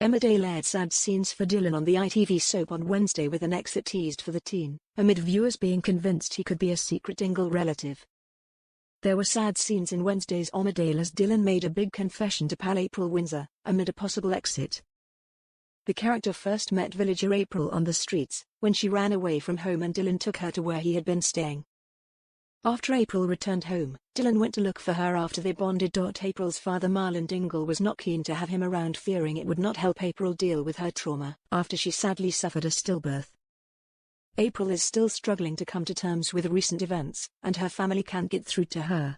Emmerdale aired sad scenes for Dylan on the ITV soap on Wednesday with an exit teased for the teen, amid viewers being convinced he could be a secret Dingle relative. There were sad scenes in Wednesday's Emmerdale as Dylan made a big confession to pal April Windsor, amid a possible exit. The character first met villager April on the streets, when she ran away from home and Dylan took her to where he had been staying. After April returned home, Dylan went to look for her after they bonded. April's father Marlon Dingle was not keen to have him around, fearing it would not help April deal with her trauma after she sadly suffered a stillbirth. April is still struggling to come to terms with recent events, and her family can't get through to her.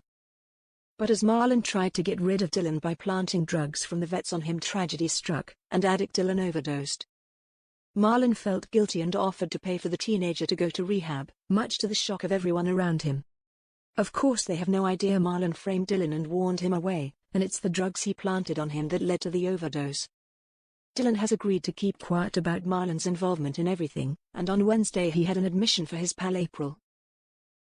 But as Marlon tried to get rid of Dylan by planting drugs from the vets on him, tragedy struck, and addict Dylan overdosed. Marlon felt guilty and offered to pay for the teenager to go to rehab, much to the shock of everyone around him. Of course they have no idea Marlon framed Dylan and warned him away, and it's the drugs he planted on him that led to the overdose. Dylan has agreed to keep quiet about Marlon's involvement in everything, and on Wednesday he had an admission for his pal April.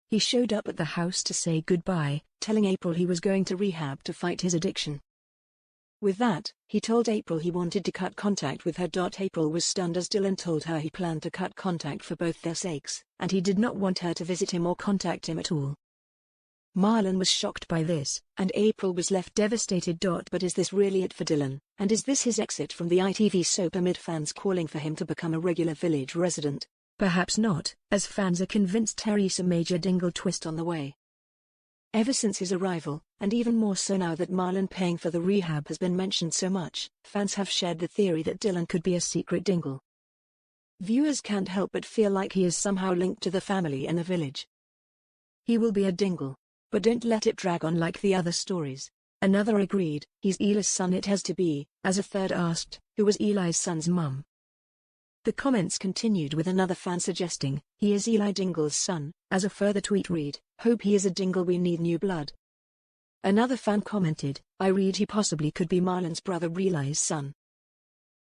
He showed up at the house to say goodbye, telling April he was going to rehab to fight his addiction. With that, he told April he wanted to cut contact with her. April was stunned as Dylan told her he planned to cut contact for both their sakes, and he did not want her to visit him or contact him at all. Marlon was shocked by this, and April was left devastated. But is this really it for Dylan, and is this his exit from the ITV soap amid fans calling for him to become a regular village resident? Perhaps not, as fans are convinced there is a major Dingle twist on the way. Ever since his arrival, and even more so now that Marlon paying for the rehab has been mentioned so much, fans have shared the theory that Dylan could be a secret Dingle. Viewers can't help but feel like he is somehow linked to the family and the village. He will be a Dingle. But don't let it drag on like the other stories. Another agreed, he's Eli's son. It has to be, as a third asked, who was Eli's son's mum? The comments continued with another fan suggesting, he is Eli Dingle's son, as a further tweet read, hope he is a Dingle, we need new blood. Another fan commented, I read he possibly could be Marlon's brother Eli's son.